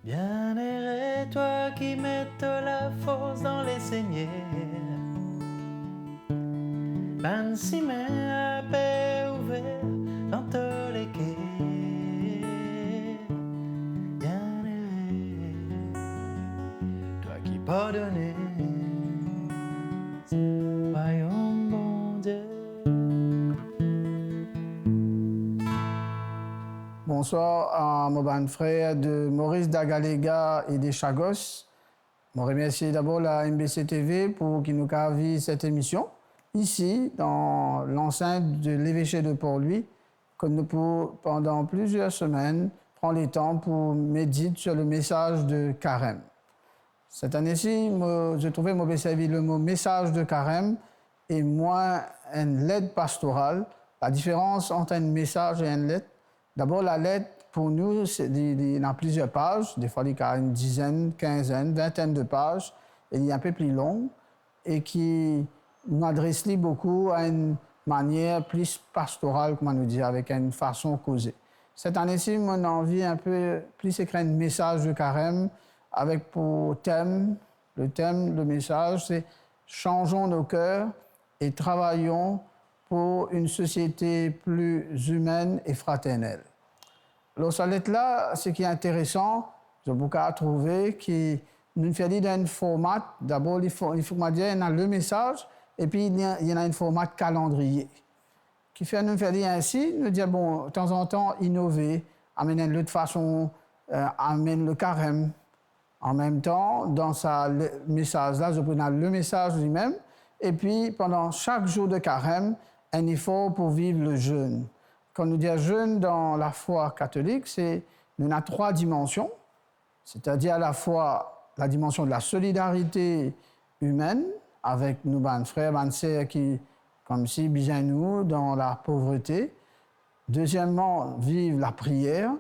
Bien erré, toi qui mets la force dans les saignées. Ainsi à paix ouvert dans tous les quais. Bien erré, toi qui pardonnais. Voyons, bon Dieu. Bonsoir à mon bon frère de Maurice Dagalega et des Chagos. Je remercie d'abord la MBC TV pour qui nous a vu cette émission ici dans l'enceinte de l'évêché de Port-Louis, que nous pour pendant plusieurs semaines prendre le temps pour méditer sur le message de Carême. Cette année-ci, je trouvais mauvais servi le mot message de Carême et moins une lettre pastorale. La différence entre un message et une lettre, d'abord la lettre, pour nous, il y a plusieurs pages, des fois il y a une dizaine, quinzaine, vingtaine de pages, et il est un peu plus long, et qui nous adresse beaucoup à une manière plus pastorale, comment nous dire, avec une façon causée. Cette année-ci, mon envie un peu plus écrire un message de Carême, avec pour thème, le message, c'est « Changeons nos cœurs et travaillons pour une société plus humaine et fraternelle ». Alors, cette lettre-là, ce qui est intéressant, je peux trouver que nous faisons dans un format, d'abord, il faut dire, il y a le message, et puis il y a un format calendrier. Qui fait nous faire ainsi, nous dire, bon, de temps en temps, innover, amener une autre façon, amener le carême. En même temps, dans ce message-là, je prends le message lui-même, et puis pendant chaque jour de carême, un effort pour vivre le jeûne. Quand nous disons jeûne dans la foi catholique, nous avons trois dimensions, c'est-à-dire à la fois la dimension de la solidarité humaine avec nos frères, nos sœurs qui, comme si, bien nous, dans la pauvreté. Deuxièmement, vivre la prière.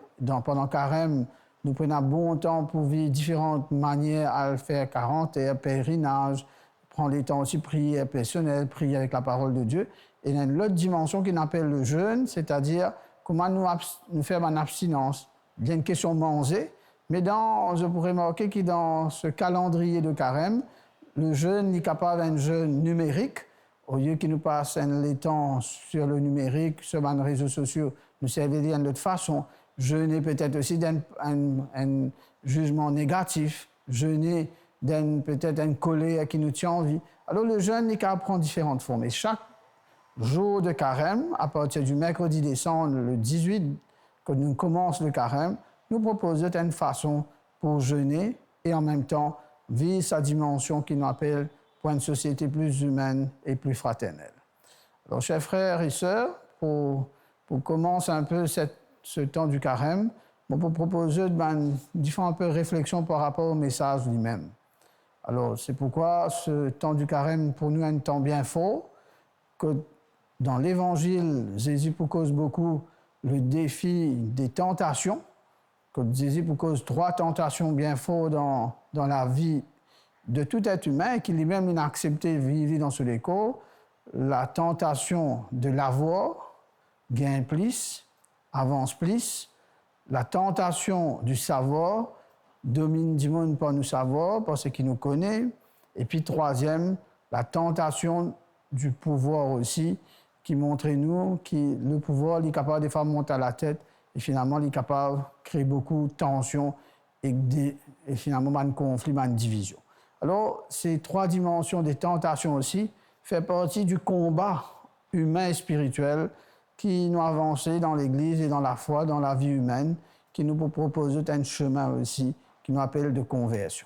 Pendant carême, nous prenons bon temps pour vivre différentes manières à faire 40 heures, pèlerinage, prendre le temps aussi prier personnel, prier avec la parole de Dieu. Et il y a une autre dimension qu'on appelle le jeûne, c'est-à-dire comment nous faire une abstinence. Il y a une question de manger, mais je pourrais marquer que dans ce calendrier de carême, le jeûne est capable d'un jeûne numérique. Au lieu qu'ils nous passent les temps sur le numérique, sur les réseaux sociaux, nous servir d'une autre façon. Jeûner peut-être aussi d'un jugement négatif, jeûner peut-être une colère qui nous tient en vie. Alors le jeûne n'est qu'à prendre différentes formes. Et chaque jour de carême, à partir du mercredi décembre, le 18, quand nous commençons le carême, nous proposons une façon pour jeûner et en même temps vivre sa dimension qui nous appelle pour une société plus humaine et plus fraternelle. Alors, chers frères et sœurs, pour commencer un peu ce temps du carême, on peut proposer différentes réflexions par rapport au message lui-même. Alors, c'est pourquoi ce temps du carême, pour nous, est un temps bien fort, que dans l'Évangile, Jésus propose beaucoup le défi des tentations, que Jésus propose trois tentations bien fortes dans la vie de tout être humain, qui lui-même a accepté de vivre dans ce décor, la tentation de l'avoir, gain plus, avance plus, la tentation du savoir, domine du monde par nous savoir, par ce qui nous connaît, et puis troisième, la tentation du pouvoir aussi, qui montre nous que le pouvoir est capable de faire monter à la tête, et finalement, il est capable de créer beaucoup de tensions et finalement, un conflit, une division. Alors, ces trois dimensions des tentations aussi font partie du combat humain et spirituel qui nous avance dans l'Église et dans la foi, dans la vie humaine, qui nous propose un chemin aussi qui nous appelle de conversion.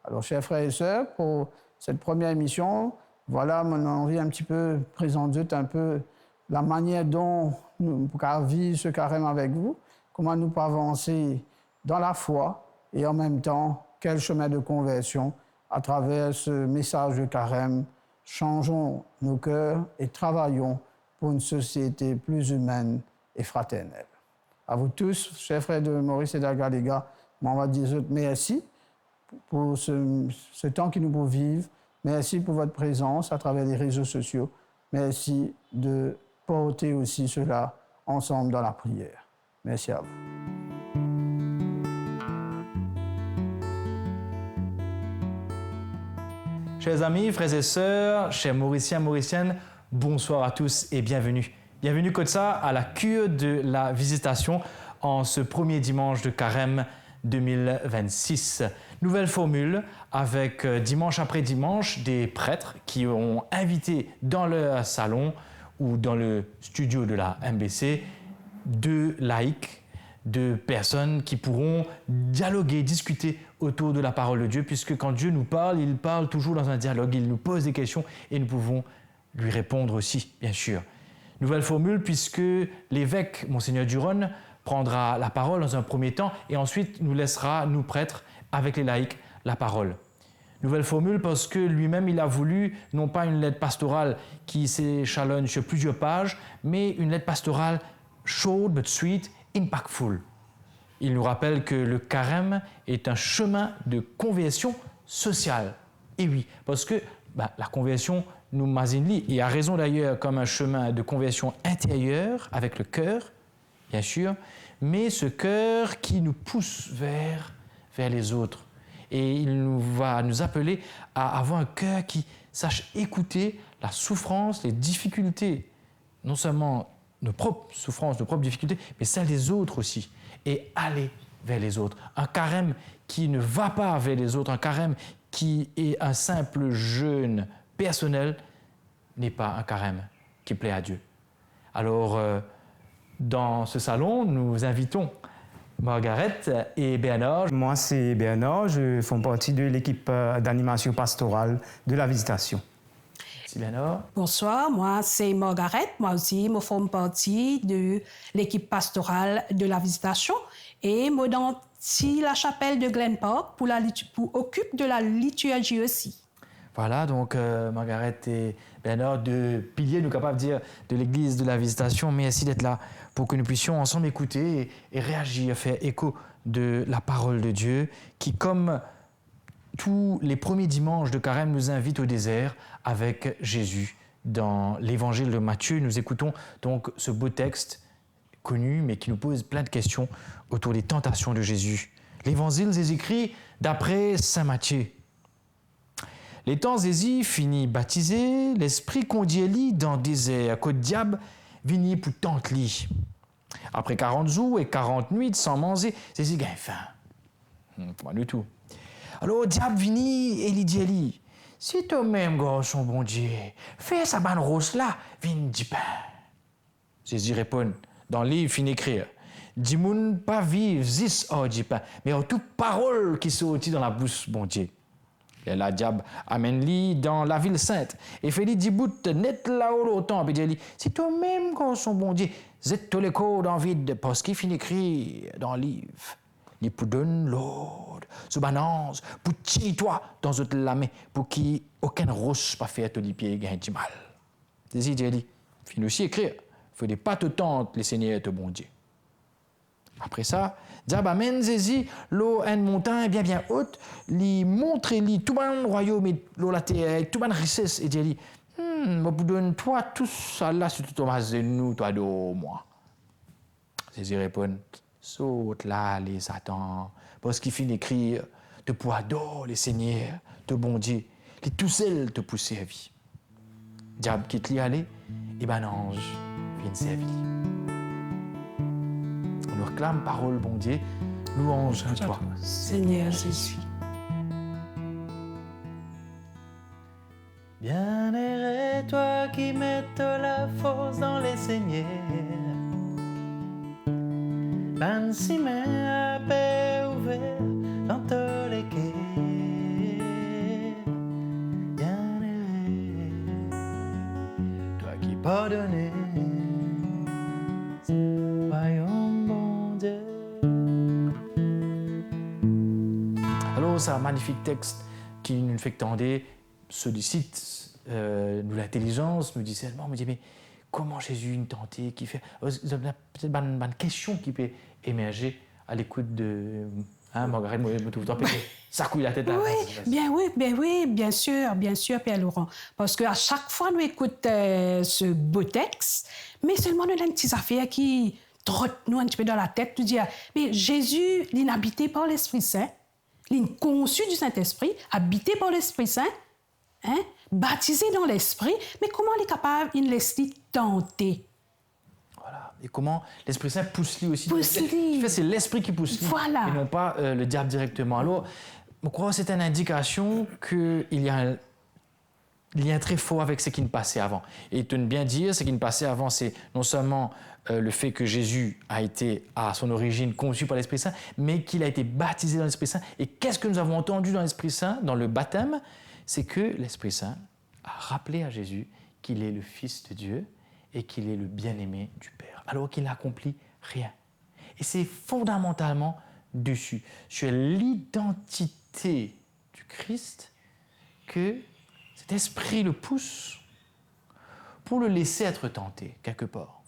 Alors, chers frères et sœurs, pour cette première émission, voilà mon envie un petit peu présenter un peu la manière dont nous pouvons vivre ce carême avec vous, comment nous pouvons avancer dans la foi et en même temps, quel chemin de conversion à travers ce message de carême. Changeons nos cœurs et travaillons pour une société plus humaine et fraternelle. À vous tous, chers frères de Maurice et d'Agalega, on va dire merci pour ce temps qui nous peut vivre. Merci pour votre présence à travers les réseaux sociaux. Merci de porter aussi cela ensemble dans la prière. Merci à vous. Chers amis, frères et sœurs, chers Mauriciens, Mauriciennes, bonsoir à tous et bienvenue. Bienvenue comme ça à la cure de la Visitation en ce premier dimanche de Carême 2026. Nouvelle formule avec dimanche après dimanche des prêtres qui ont invité dans leur salon ou dans le studio de la MBC deux laïcs, deux personnes qui pourront dialoguer, discuter autour de la parole de Dieu, puisque quand Dieu nous parle, il parle toujours dans un dialogue, il nous pose des questions et nous pouvons lui répondre aussi, bien sûr. Nouvelle formule puisque l'évêque, Monseigneur Duron, prendra la parole dans un premier temps et ensuite nous laissera, nous prêtres, avec les laïcs, la parole. Nouvelle formule parce que lui-même, il a voulu, non pas une lettre pastorale qui s'échelonne sur plusieurs pages, mais une lettre pastorale short but sweet, impactful. Il nous rappelle que le carême est un chemin de conversion sociale. Et oui, parce que la conversion nous mazinli, et a raison d'ailleurs comme un chemin de conversion intérieure avec le cœur, bien sûr, mais ce cœur qui nous pousse vers les autres. Et il va nous appeler à avoir un cœur qui sache écouter la souffrance, les difficultés, non seulement nos propres souffrances, nos propres difficultés, mais celles des autres aussi, et aller vers les autres. Un carême qui ne va pas vers les autres, un carême qui est un simple jeûne personnel, n'est pas un carême qui plaît à Dieu. Alors, dans ce salon, nous invitons Margaret et Bernard. Moi, c'est Bernard, je fais partie de l'équipe d'animation pastorale de la Visitation. Merci Bernard. Bonsoir, moi c'est Margaret, moi aussi je fais partie de l'équipe pastorale de la Visitation et moi dans la chapelle de Glen Park pour occupe de la liturgie aussi. Voilà, donc Margaret et Bernard, deux piliers, nous capables de dire, de l'Église de la Visitation. Merci d'être là pour que nous puissions ensemble écouter et réagir, faire écho de la parole de Dieu qui, comme tous les premiers dimanches de Carême, nous invite au désert avec Jésus. Dans l'Évangile de Matthieu, nous écoutons donc ce beau texte connu, mais qui nous pose plein de questions autour des tentations de Jésus. L'Évangile est écrit d'après saint Matthieu. Les temps Zézi finit baptisé, l'esprit conduit dans le désert, que diable vini pour tente li. Après 40 jours et 40 nuits sans manger, Zézi gagne faim. Pas du tout. Alors, diable vini et il dit, si toi-même, garçon bon Dieu, fais sa banne rose là, vin du pain. Jésus répond, dans le livre, fin écrire, dis moun pas vivre zis hors du pain, mais en toute parole qui sortit dans la bouche bon Dieu. Et là, diable amène-li dans la ville sainte et fait-lui 10 bouts net là-haut longtemps. Et dit, si toi-même, garçon bon Dieu, zet tous les corps dans le vide, parce qu'il finit écrit dans le livre. Il pour donner l'ordre, ce banance, pour tirer toi dans cette lame, pour qu'il aucun roche pas fait à les pieds gagne du mal. C'est dit, fin aussi écrire, faut des pas te tente les seigneurs te bon Dieu. Après ça, diable amène Zézi l'eau une montagne bien haute, lui montre lui tout ban royaume et l'eau la terre, tout ban richesse et dit, moi pour donner toi tout ça là sur tout Thomas de nous toi de moi. Zézi répond. Saute là, les Satan, parce qu'il finit d'écrire, te pour adorer les seigneurs, te bon Dieu, les tout seuls te pour servir. Diable quitte l'y aller, et ben ange vient servir. On nous réclame parole, bon Dieu, louange à toi. Seigneur Jésus. Bienheureux toi qui mets la force dans les seigneurs. Ban si main à paix ouvert dans tous les quais. Bienheureux, toi qui pardonnes, voyons bon Dieu. Alors, c'est un magnifique texte qui nous fait tendre, sollicite l'intelligence, nous dit seulement, me dit, mais comment Jésus une tenté qui fait peut-être une question qui peut émerger à l'écoute de Margaret, moi je me trouve ça couille la tête là. Oui, bien sûr, Pierre Laurent, parce que à chaque fois nous écoutons ce beau texte, mais seulement nous avons une petite affaire qui trotte nous un petit peu dans la tête, nous dire mais Jésus, il est habité par l'Esprit Saint, il est conçu du Saint-Esprit, habité par l'Esprit Saint, hein, baptisé dans l'Esprit, mais comment il est capable de laisser tenter? Voilà. Et comment l'Esprit Saint pousse lui aussi. Pousse-lui. En fait, c'est l'Esprit qui pousse lui, Voilà. et non pas le diable directement. Alors, je crois que c'est une indication qu'il y a un lien très fort avec ce qui ne passait avant. Et de bien dire, ce qui ne passait avant, c'est non seulement le fait que Jésus a été à son origine conçu par l'Esprit Saint, mais qu'il a été baptisé dans l'Esprit Saint. Et qu'est-ce que nous avons entendu dans l'Esprit Saint, dans le baptême? C'est que l'Esprit Saint a rappelé à Jésus qu'il est le Fils de Dieu et qu'il est le bien-aimé du Père, alors qu'il n'accomplit rien. Et c'est fondamentalement dessus, sur l'identité du Christ, que cet esprit le pousse pour le laisser être tenté quelque part.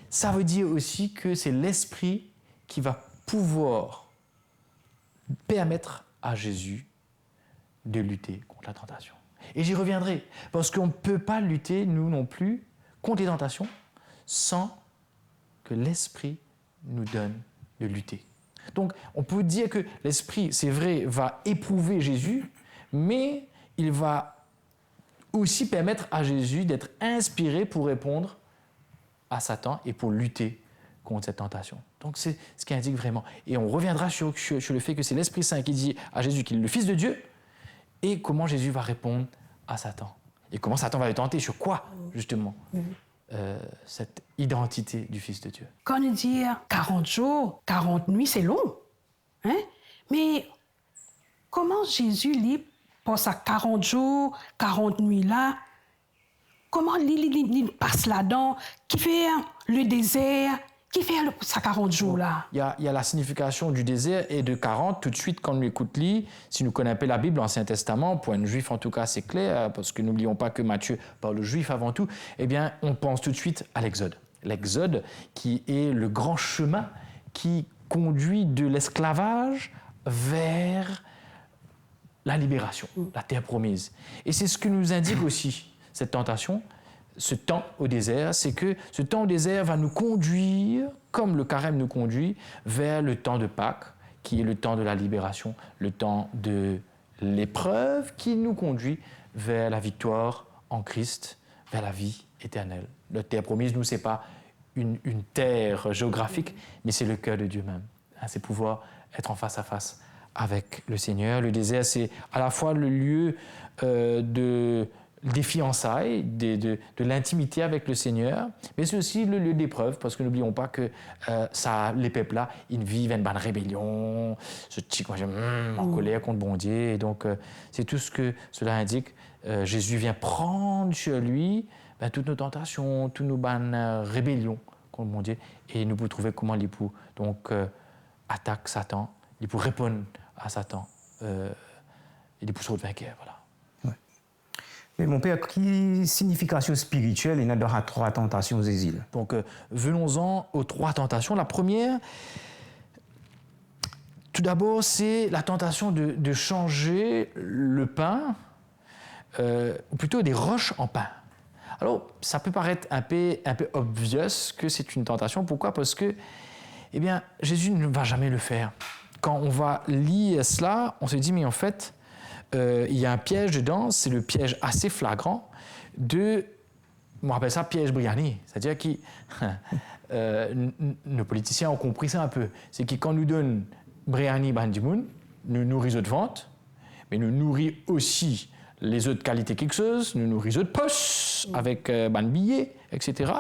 Ça veut dire aussi que c'est l'esprit qui va pouvoir permettre à Jésus de lutter contre la tentation. Et j'y reviendrai, parce qu'on ne peut pas lutter, nous non plus, contre les tentations sans que l'esprit nous donne de lutter. Donc, on peut dire que l'esprit, c'est vrai, va éprouver Jésus, mais il va aussi permettre à Jésus d'être inspiré pour répondre à Satan et pour lutter contre cette tentation. Donc, c'est ce qui indique vraiment. Et on reviendra sur le fait que c'est l'Esprit Saint qui dit à Jésus qu'il est le Fils de Dieu et comment Jésus va répondre à Satan. Et comment Satan va le tenter, sur quoi, justement, cette identité du Fils de Dieu. Quand on dit 40 jours, 40 nuits, c'est long. Hein? Mais comment Jésus, lui, passe à 40 jours, 40 nuits là, comment il passe là-dedans, qui fait le désert, qui fait ça 40 jours là? Il y a la signification du désert et de 40. Tout de suite, quand on écoute lui, si nous connaissons la Bible, l'Ancien Testament, pour un juif en tout cas, c'est clair, parce que n'oublions pas que Matthieu parle juif avant tout, eh bien, on pense tout de suite à l'Exode. L'Exode qui est le grand chemin qui conduit de l'esclavage vers la libération, la terre promise. Et c'est ce que nous indique aussi cette tentation, ce temps au désert, c'est que ce temps au désert va nous conduire, comme le carême nous conduit, vers le temps de Pâques, qui est le temps de la libération, le temps de l'épreuve qui nous conduit vers la victoire en Christ, vers la vie éternelle. La terre promise, nous, ce n'est pas une terre géographique, mais c'est le cœur de Dieu même. C'est pouvoir être en face à face avec le Seigneur. Le désert, c'est à la fois le lieu des fiançailles, de l'intimité avec le Seigneur, mais c'est aussi le lieu d'épreuve, parce que n'oublions pas que les peuples-là, ils vivent une bonne rébellion, ce petit en colère contre bon Dieu, et donc c'est tout ce que cela indique. Jésus vient prendre sur lui toutes nos tentations, toutes nos bonnes rébellions contre mon Dieu, et nous pouvons trouver comment il peut donc attaque Satan, il peut répondre à Satan, il peut se vainqueur, voilà. Mais mon père, quelle signification spirituelle il y a dans les 3 tentations aux exiles? Donc, venons-en aux 3 tentations. La première, tout d'abord, c'est la tentation de changer le pain, ou plutôt des roches en pain. Alors, ça peut paraître un peu obvious que c'est une tentation. Pourquoi? Parce que, eh bien, Jésus ne va jamais le faire. Quand on va lire cela, on se dit, mais en fait, il y a un piège dedans, c'est le piège assez flagrant on appelle ça piège Briani, c'est-à-dire que nos politiciens ont compris ça un peu. C'est que quand nous donnent Briani Bandimoun, nous nourrissons de vente, mais nous nourrissons aussi les autres qualités quelque chose, nous nourrissons de poches avec ban billets, etc.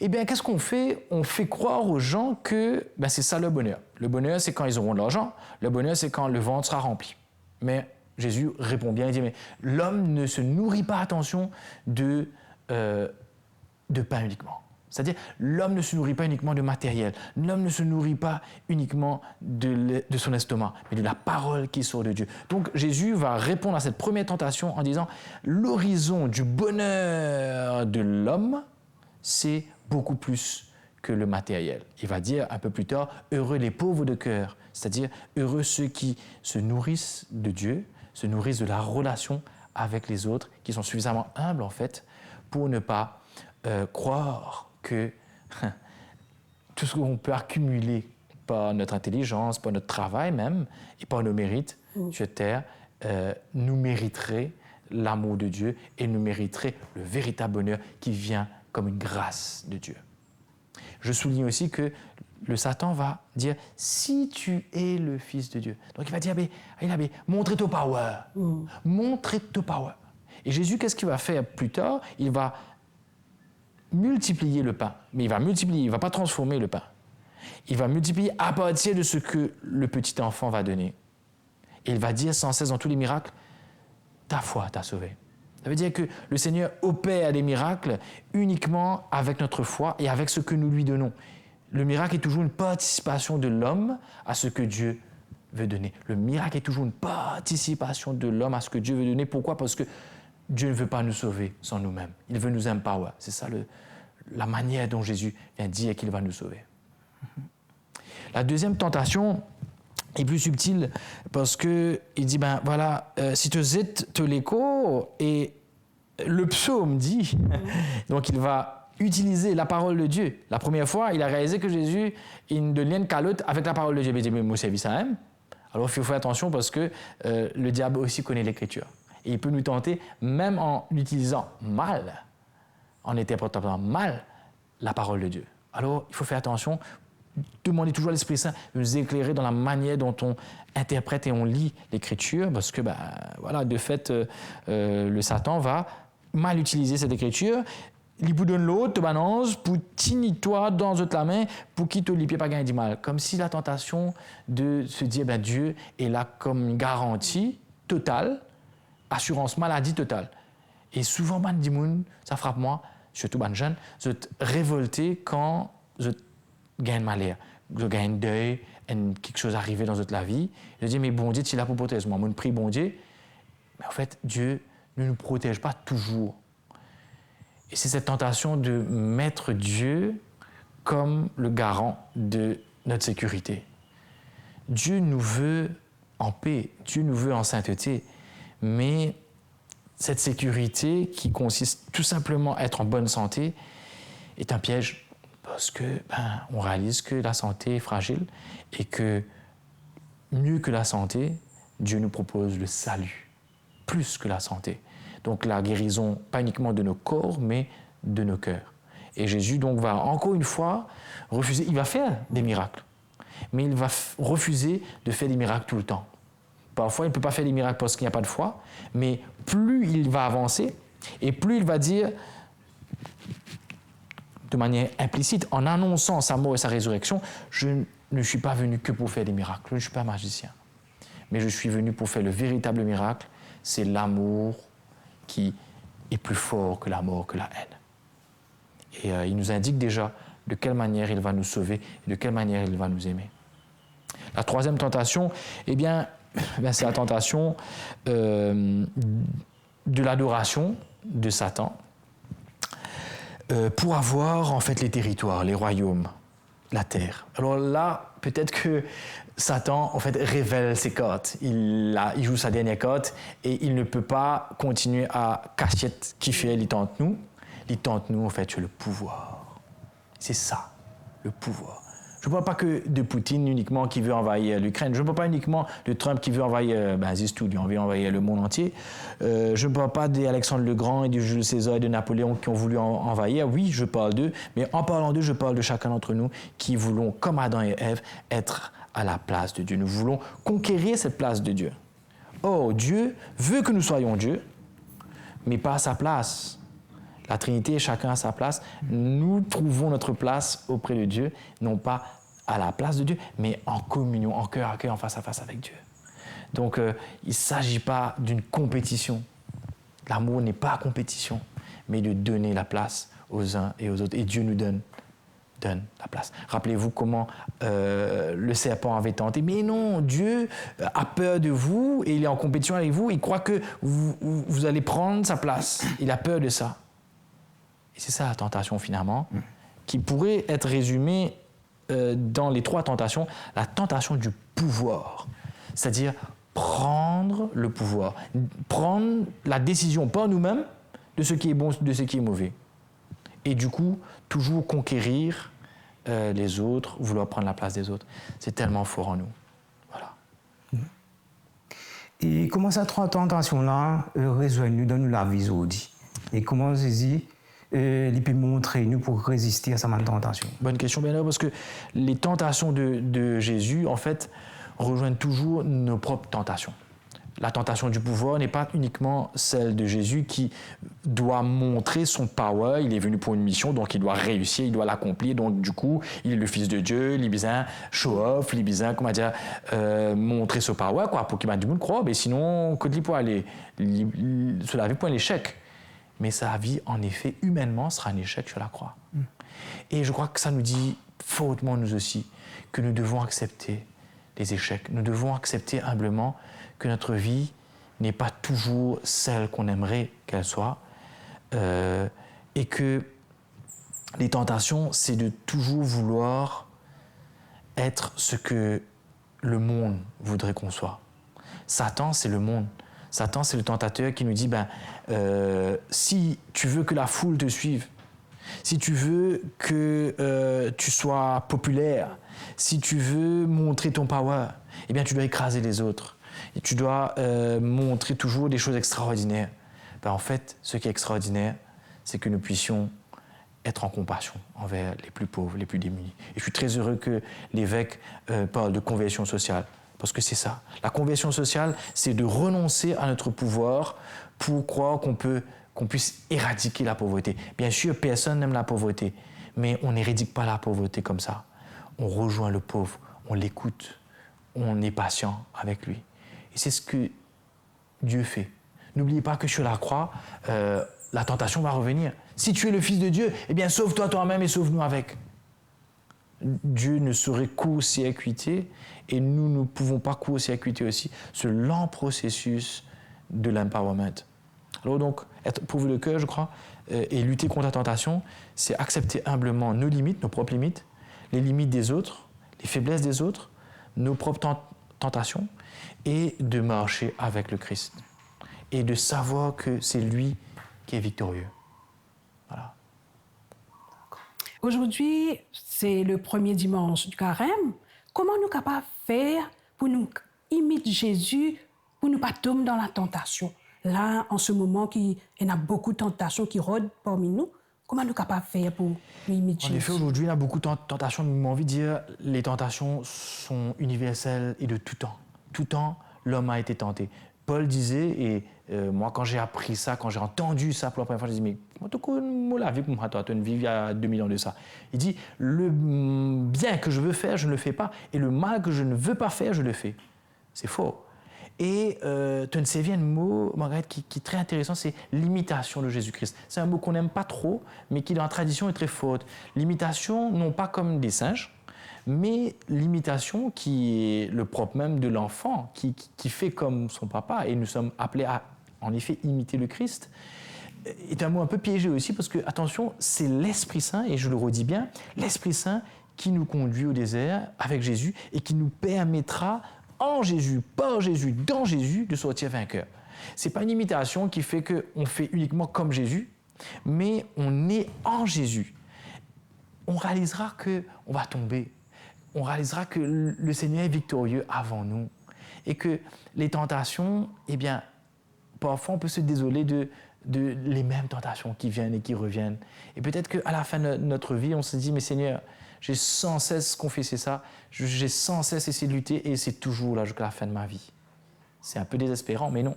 Eh bien, qu'est-ce qu'on fait? On fait croire aux gens que c'est ça le bonheur. Le bonheur, c'est quand ils auront de l'argent. Le bonheur, c'est quand le ventre sera rempli. Mais Jésus répond bien, il dit, mais l'homme ne se nourrit pas, attention, de pain uniquement. C'est-à-dire, l'homme ne se nourrit pas uniquement de matériel. L'homme ne se nourrit pas uniquement de son estomac, mais de la parole qui sort de Dieu. Donc, Jésus va répondre à cette première tentation en disant, l'horizon du bonheur de l'homme, c'est beaucoup plus que le matériel. Il va dire un peu plus tard, heureux les pauvres de cœur, c'est-à-dire heureux ceux qui se nourrissent de Dieu, se nourrissent de la relation avec les autres, qui sont suffisamment humbles en fait, pour ne pas croire que tout ce qu'on peut accumuler par notre intelligence, par notre travail même, et par nos mérites sur terre, nous mériterait l'amour de Dieu et nous mériterait le véritable bonheur qui vient comme une grâce de Dieu. Je souligne aussi que le Satan va dire « si tu es le Fils de Dieu ». Donc il va dire « montrez ton power, montrez ton power ». Et Jésus, qu'est-ce qu'il va faire plus tard? Il va multiplier le pain, mais il va multiplier, il ne va pas transformer le pain. Il va multiplier à partir de ce que le petit enfant va donner. Et il va dire sans cesse dans tous les miracles, ta foi t'a sauvé. Ça veut dire que le Seigneur opère des miracles uniquement avec notre foi et avec ce que nous lui donnons. Le miracle est toujours une participation de l'homme à ce que Dieu veut donner. Le miracle est toujours une participation de l'homme à ce que Dieu veut donner. Pourquoi? Parce que Dieu ne veut pas nous sauver sans nous-mêmes. Il veut nous empower. C'est ça la manière dont Jésus vient dire qu'il va nous sauver. La deuxième tentation est plus subtile parce qu'il dit, si tu zites te l'écho, et le psaume dit, donc il va utiliser la parole de Dieu. La première fois, il a réalisé que Jésus, il ne lien qu'à l'autre avec la parole de Dieu. Il dit, mais moi, c'est ça même. Alors, il faut faire attention parce que le diable aussi connaît l'Écriture. Et il peut nous tenter, même en utilisant mal, en interprétant mal la parole de Dieu. Alors, il faut faire attention. Demandez toujours à l'Esprit Saint de nous éclairer dans la manière dont on interprète et on lit l'Écriture, parce que, de fait, le Satan va mal utiliser cette Écriture. Il vous donne l'autre, te balance, pour t'initer dans la main, pour qu'il te lie pas gagner du mal. Comme si la tentation de se dire, Dieu est là comme une garantie totale, assurance maladie totale. Et souvent, ça frappe moi, surtout les jeunes, je suis révolté quand je gagne malheur, je gagne deuil, et quelque chose arrive dans la vie. Je dis, mais bon Dieu, tu es là pour protéger moi. Je prie bon Dieu. Mais en fait, Dieu ne nous protège pas toujours. Et c'est cette tentation de mettre Dieu comme le garant de notre sécurité. Dieu nous veut en paix, Dieu nous veut en sainteté, mais cette sécurité qui consiste tout simplement à être en bonne santé est un piège parce que on réalise que la santé est fragile et que mieux que la santé, Dieu nous propose le salut, plus que la santé. Donc la guérison, pas uniquement de nos corps, mais de nos cœurs. Et Jésus donc va encore une fois refuser, il va faire des miracles, mais il va refuser de faire des miracles tout le temps. Parfois, il ne peut pas faire des miracles parce qu'il n'y a pas de foi, mais plus il va avancer et plus il va dire, de manière implicite, en annonçant sa mort et sa résurrection, je ne suis pas venu que pour faire des miracles, je ne suis pas magicien, mais je suis venu pour faire le véritable miracle, c'est l'amour qui est plus fort que la mort, que la haine. Et il nous indique déjà de quelle manière il va nous sauver et de quelle manière il va nous aimer. La troisième tentation, c'est la tentation de l'adoration de Satan pour avoir en fait les territoires, les royaumes, la terre. Alors là, peut-être que Satan, en fait, révèle ses cartes. Il joue sa dernière carte et il ne peut pas continuer à cacher qui fait, il tente nous. Il tente nous, en fait, sur le pouvoir. C'est ça, le pouvoir. Je ne parle pas que de Poutine uniquement qui veut envahir l'Ukraine. Je ne parle pas uniquement de Trump qui veut envahir, il veut envahir le monde entier. Je ne parle pas d'Alexandre le Grand et de Jules César et de Napoléon qui ont voulu envahir. Oui, je parle d'eux, mais en parlant d'eux, je parle de chacun d'entre nous qui voulons, comme Adam et Ève, être à la place de Dieu. Nous voulons conquérir cette place de Dieu. Or, Dieu veut que nous soyons Dieu, mais pas à sa place. La Trinité, chacun à sa place. Nous trouvons notre place auprès de Dieu, non pas à la place de Dieu, mais en communion, en cœur à cœur, en face à face avec Dieu. Donc, il ne s'agit pas d'une compétition. L'amour n'est pas compétition, mais de donner la place aux uns et aux autres. Et Dieu nous donne la place. Rappelez-vous comment le serpent avait tenté. Mais non, Dieu a peur de vous et il est en compétition avec vous. Il croit que vous allez prendre sa place. Il a peur de ça. Et c'est ça la tentation finalement, qui pourrait être résumée dans les trois tentations. La tentation du pouvoir, c'est-à-dire prendre le pouvoir, prendre la décision par nous-mêmes de ce qui est bon, de ce qui est mauvais. Et du coup, toujours conquérir les autres, vouloir prendre la place des autres. C'est tellement fort en nous. Voilà. Et comment cette tentation-là rejoint nous, donne-nous la vie aujourd'hui? Et comment Jésus il peut montrer nous pour résister à sa même tentation? Bonne question, Bernard, parce que les tentations de Jésus, en fait, rejoignent toujours nos propres tentations. La tentation du pouvoir n'est pas uniquement celle de Jésus qui doit montrer son power. Il est venu pour une mission, donc il doit réussir, il doit l'accomplir. Donc du coup, il est le Fils de Dieu, il a besoin show off, il a besoin, montrer son power, quoi, pour qu'il m'a dit, croire. Mais sinon, que il peut aller, cela vie pour un échec. Mais sa vie, en effet, humainement, sera un échec sur la croix. Et je crois que ça nous dit fortement, nous aussi, que nous devons accepter les échecs. Nous devons accepter humblement que notre vie n'est pas toujours celle qu'on aimerait qu'elle soit, et que les tentations, c'est de toujours vouloir être ce que le monde voudrait qu'on soit. Satan, c'est le monde. Satan, c'est le tentateur qui nous dit, si tu veux que la foule te suive, si tu veux que tu sois populaire, si tu veux montrer ton power, eh bien, tu dois écraser les autres. Et tu dois montrer toujours des choses extraordinaires. En fait, ce qui est extraordinaire, c'est que nous puissions être en compassion envers les plus pauvres, les plus démunis. Et je suis très heureux que l'évêque parle de conversion sociale, parce que c'est ça. La conversion sociale, c'est de renoncer à notre pouvoir pour croire qu'on puisse éradiquer la pauvreté. Bien sûr, personne n'aime la pauvreté, mais on n'éradique pas la pauvreté comme ça. On rejoint le pauvre, on l'écoute, on est patient avec lui. Et c'est ce que Dieu fait. N'oubliez pas que sur la croix, la tentation va revenir. Si tu es le Fils de Dieu, eh bien sauve-toi toi-même et sauve-nous avec. Dieu ne saurait court-circuiter et nous ne pouvons pas court-circuiter aussi ce lent processus de l'empowerment. Alors donc, être pourvu de cœur, je crois, et lutter contre la tentation, c'est accepter humblement nos limites, nos propres limites, les limites des autres, les faiblesses des autres, nos propres tentations, et de marcher avec le Christ. Et de savoir que c'est lui qui est victorieux. Voilà. Aujourd'hui, c'est le premier dimanche du carême. Comment nous sommes capables de faire pour nous imiter Jésus, pour ne pas tomber dans la tentation? Là, en ce moment, il y a beaucoup de tentations qui rôdent parmi nous. Comment nous sommes capables de faire pour nous imiter Jésus? En effet, aujourd'hui, il y a beaucoup de tentations. Mais j'ai envie de dire, les tentations sont universelles et de tout temps. Tout temps, l'homme a été tenté. Paul disait, et moi, quand j'ai appris ça, quand j'ai entendu ça pour la première fois, je dis, mais moi, la vie pour moi, toi, tu vis il y a 2000 ans de ça. Il dit, le bien que je veux faire, je ne le fais pas, et le mal que je ne veux pas faire, je le fais. C'est faux. Et tu ne sais bien un mot, Margaret, qui est très intéressant, c'est l'imitation de Jésus-Christ. C'est un mot qu'on n'aime pas trop, mais qui dans la tradition est très forte. L'imitation, non pas comme des singes, mais l'imitation qui est le propre même de l'enfant, qui fait comme son papa, et nous sommes appelés à, en effet, imiter le Christ, est un mot un peu piégé aussi, parce que, attention, c'est l'Esprit Saint, et je le redis bien, l'Esprit Saint qui nous conduit au désert avec Jésus, et qui nous permettra, en Jésus, par Jésus, dans Jésus, de sortir vainqueur. Ce n'est pas une imitation qui fait qu'on fait uniquement comme Jésus, mais on est en Jésus. On réalisera qu'on va tomber. On réalisera que le Seigneur est victorieux avant nous. Et que les tentations, eh bien, parfois on peut se désoler de les mêmes tentations qui viennent et qui reviennent. Et peut-être qu'à la fin de notre vie, on se dit, mais Seigneur, j'ai sans cesse confessé ça, j'ai sans cesse essayé de lutter et c'est toujours là jusqu'à la fin de ma vie. C'est un peu désespérant, mais non.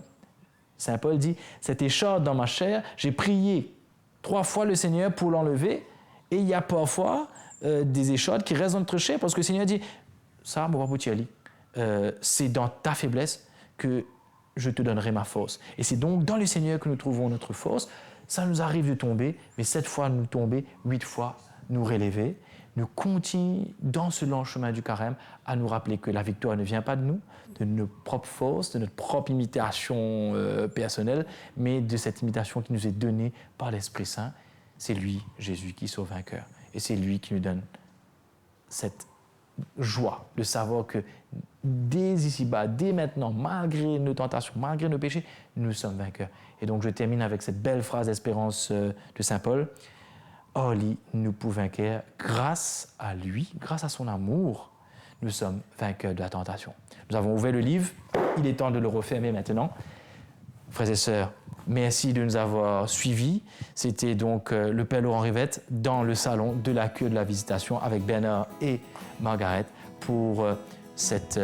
Saint Paul dit, cette écharpe dans ma chair, j'ai prié 3 fois le Seigneur pour l'enlever et il y a parfois des écharpes qui restent dans notre chair parce que le Seigneur dit, ça, mon papa Thierry, c'est dans ta faiblesse que je te donnerai ma force. Et c'est donc dans le Seigneur que nous trouvons notre force. Ça nous arrive de tomber, mais 7 fois nous tomber, 8 fois nous relever. Nous continuons dans ce long chemin du carême à nous rappeler que la victoire ne vient pas de nous, de nos propres forces, de notre propre imitation personnelle, mais de cette imitation qui nous est donnée par l'Esprit Saint. C'est lui, Jésus, qui sauve vainqueur. Et c'est lui qui nous donne cette joie de savoir que dès ici-bas, dès maintenant, malgré nos tentations, malgré nos péchés, nous sommes vainqueurs. Et donc je termine avec cette belle phrase d'espérance de Saint Paul. Or, nous pouvons vainqueur grâce à lui, grâce à son amour, nous sommes vainqueurs de la tentation. Nous avons ouvert le livre, il est temps de le refermer maintenant. Frères et sœurs, merci de nous avoir suivis. C'était donc le Père Laurent Rivette dans le salon de la cure de la visitation avec Bernard et Margaret pour cette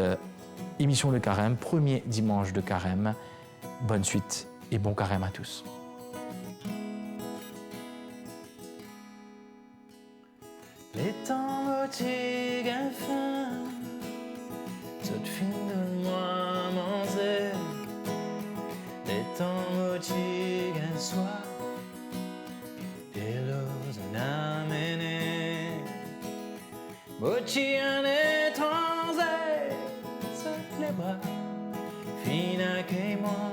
émission de Carême, premier dimanche de Carême. Bonne suite et bon Carême à tous. Les temps motifs fin, toute fin de moi manger. Les temps motifs soir, et l'os en amené. Mochi en étranger, saute les bras, fina que moi.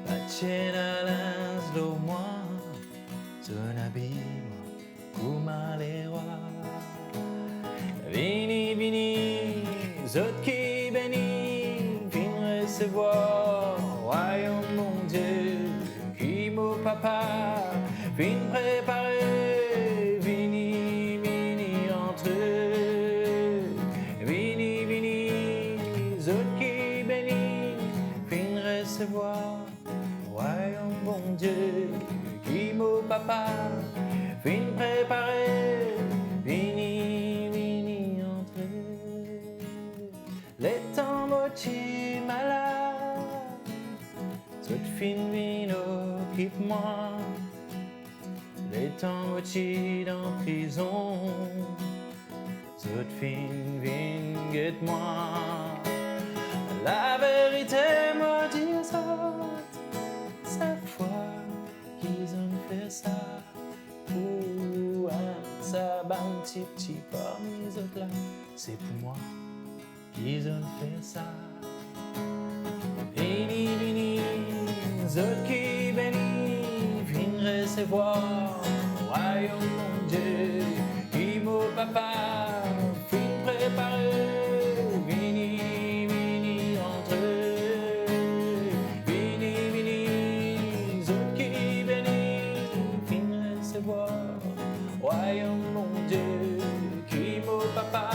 La tienne à l'as de moi, son abîme. Kuma les rois, vini, vini, zot qui bénit, vin recevoir, royaume mon Dieu, qui mon papa, vin préparer, vini, vini entre eux, vini, vini, zot qui bénit, vin recevoir, royaume mon Dieu, qui mon papa. Fin préparé, vini, vini entrer. Les temps mochi malade, toute fin vino occupe-moi. Les temps mochi dans prison, toute fin vin guette-moi. La vérité me dit ça, cette fois qu'ils ont fait ça. Ça bam petit parmi les autres là, c'est pour moi qu'ils ont fait ça. Vini, vini, autres qui bénit, viennent recevoir, royaume mon Dieu, qui mon papa, fin préparé, vini, vini entre eux, vini, vini, autres qui bénit, viennent recevoir. Royaume mon Dieu, qui mon papa.